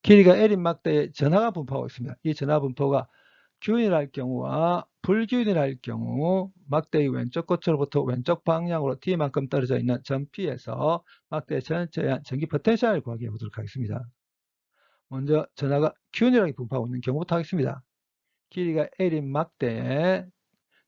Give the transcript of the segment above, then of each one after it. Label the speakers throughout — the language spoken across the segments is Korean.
Speaker 1: 길이가 L인 막대에 전하가 분포하고 있습니다. 이 전하 분포가 균일할 경우와 불균일할 경우 막대의 왼쪽 끝으로부터 왼쪽 방향으로 T만큼 떨어져 있는 점 P에서 막대 전체에 대한 전기 포텐셜을 구하게 해보도록 하겠습니다. 먼저 전하가 균일하게 분포하고 있는 경우부터 하겠습니다. 길이가 L인 막대에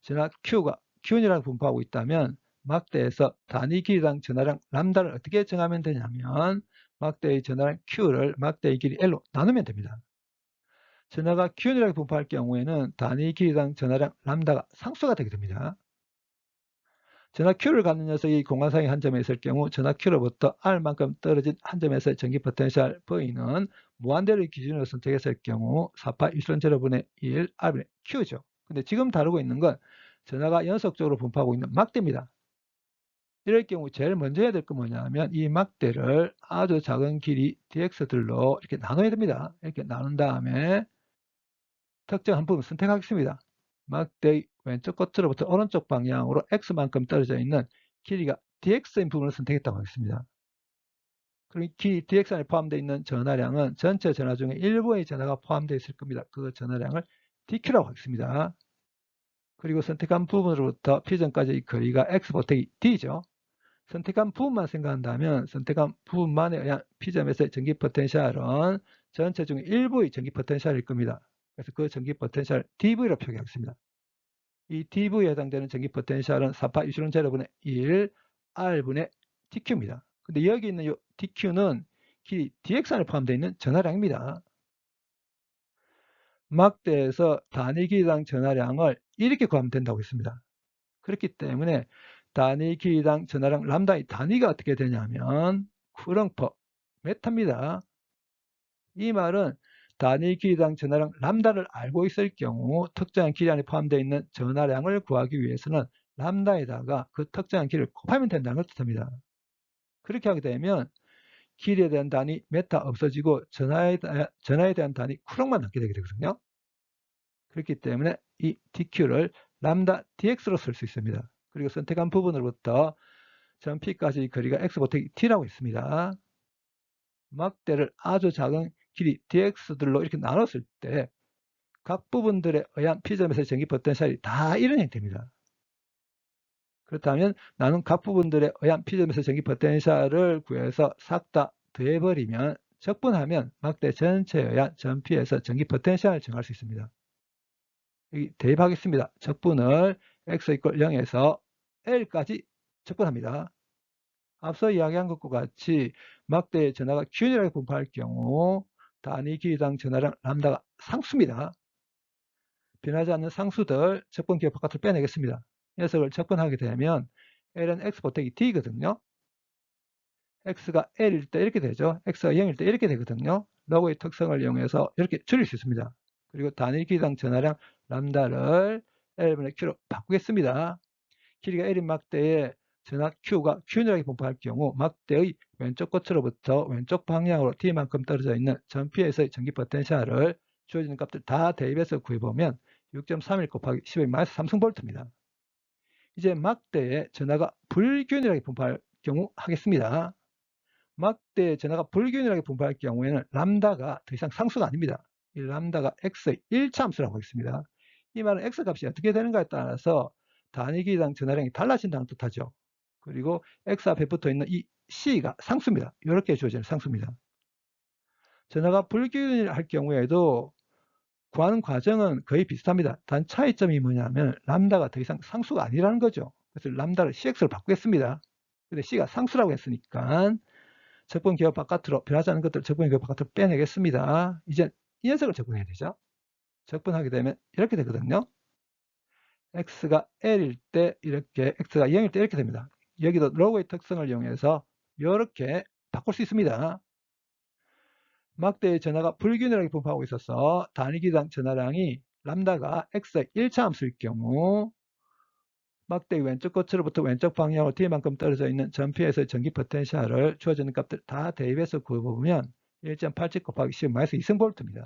Speaker 1: 전하 Q가 균일하게 분포하고 있다면 막대에서 단위 길이당 전하량 람다를 어떻게 정하면 되냐면 막대의 전하량 Q를 막대의 길이 L로 나누면 됩니다. 전하가 균일하게 분포할 경우에는 단위 길이당 전하량 람다가 상수가 되게 됩니다. 전하 Q를 갖는 녀석이 공간상의 한 점에 있을 경우 전하 Q로부터 R만큼 떨어진 한 점에서의 전기 포텐셜 V는 무한대를 기준으로 선택했을 경우 4파 입sil론 제로분의 1 R분의 Q죠. 근데 지금 다루고 있는 건 전하가 연속적으로 분포하고 있는 막대입니다. 이럴 경우 제일 먼저 해야 될 건 뭐냐면 이 막대를 아주 작은 길이 dx들로 이렇게 나눠야 됩니다. 이렇게 나눈 다음에 특정 한 부분 선택하겠습니다. 막대의 왼쪽 끝으로부터 오른쪽 방향으로 x만큼 떨어져 있는 길이가 dx인 부분을 선택했다고 하겠습니다. 그럼 길이 dx 안에 포함되어 있는 전하량은 전체 전하 중에 일부의 전하가 포함되어 있을 겁니다. 그 전하량을 dq라고 하겠습니다. 그리고 선택한 부분으로부터 P점까지의 거리가 x 보태기 d죠. 선택한 부분만 생각한다면 선택한 부분만에 의한 P점에서의 전기 포텐셜은 전체 중 일부의 전기 포텐셜일 겁니다. 그래서 그 전기 포텐셜 dV로 표기하겠습니다. 이 dV에 해당되는 전기 포텐셜은 4파 입실론 제로분의 1 R분의 dq입니다. 근데 여기 있는 이 dq는 길이 dx 안에 포함되어 있는 전하량입니다. 막대에서 단위 길이당 전하량을 이렇게 구하면 된다고 했습니다. 그렇기 때문에 단위 길이당 전하량 람다의 단위가 어떻게 되냐면 쿠렁퍼 메타입니다. 이 말은 단위 길이당 전하량 람다를 알고 있을 경우 특정한 길이 안에 포함되어 있는 전하량을 구하기 위해서는 람다에다가 그 특정한 길이를 곱하면 된다는 걸 뜻합니다. 그렇게 하게 되면 길이에 대한 단위 메타 없어지고 전하에 대한 단위 쿠렁만 남게 되게 되거든요. 그렇기 때문에 이 dq를 람다 dx로 쓸 수 있습니다. 그리고 선택한 부분으로부터 점 P까지 거리가 x 보태기 t라고 있습니다. 막대를 아주 작은 길이 dx들로 이렇게 나눴을 때 각 부분들에 의한 P점에서의 전기 포텐셜이 다 이런 형태입니다. 그렇다면 나눈 각 부분들에 의한 P점에서의 전기 포텐셜을 구해서 싹 다 더해버리면 적분하면 막대 전체에 의한 점 P에서 전기 포텐셜을 정할 수 있습니다. 여기 대입하겠습니다. 적분을 x = 0에서 L까지 적분합니다. 앞서 이야기한 것과 같이 막대의 전하가 균일하게 분포할 경우 단위 길이당 전하량 람다가 상수입니다. 변하지 않는 상수들 적분 기호 바깥으로 빼내겠습니다. 녀석을 적분하게 되면 L은 x 보태기 d거든요. x가 L일 때 이렇게 되죠. x가 0일 때 이렇게 되거든요. 로그의 특성을 이용해서 이렇게 줄일 수 있습니다. 그리고 단위 길이당 전하량 람다를 L분의 Q로 바꾸겠습니다. 길이가 L인 막대에 전하 Q가 균일하게 분포할 경우 막대의 왼쪽 끝으로부터 왼쪽 방향으로 T만큼 떨어져 있는 점 P에서의 전기 포텐셜을 주어지는 값들 다 대입해서 구해보면 6.31 곱하기 10의 마이너스 3승볼트입니다. 이제 막대에 전하가 불균일하게 분포할 경우 하겠습니다. 막대 전하가 불균일하게 분포할 경우에는 람다가 더 이상 상수가 아닙니다. 이 람다가 x의 1차 함수라고 하겠습니다. 이 말은 x 값이 어떻게 되는가에 따라서 단위 길이당 전하량이 달라진다는 뜻하죠. 그리고 x 앞에 붙어 있는 이 c가 상수입니다. 이렇게 주어지는 상수입니다. 전하가 불균일할 경우에도 구하는 과정은 거의 비슷합니다. 단 차이점이 뭐냐면 람다가 더 이상 상수가 아니라는 거죠. 그래서 람다를 cx로 바꾸겠습니다. 근데 c가 상수라고 했으니까 적분 기호 바깥으로 변하지 않는 것들 적분 기호 바깥으로 빼내겠습니다. 이제 이 녀석을 적분해야 되죠. 적분하게 되면 이렇게 되거든요. x가 L일 때 이렇게, x가 0일 때 이렇게 됩니다. 여기도 로그의 특성을 이용해서 이렇게 바꿀 수 있습니다. 막대의 전하가 불균일하게 분포하고 있어서 단위 길이당 전하량이 람다가 x의 1차 함수일 경우 막대의 왼쪽 끝으로부터 왼쪽 방향으로 T만큼 떨어져 있는 점 P에서의 전기 포텐셜을 주어지는 값들 다 대입해서 구해보면 1.87 곱하기 10 마이너스 2승볼트입니다.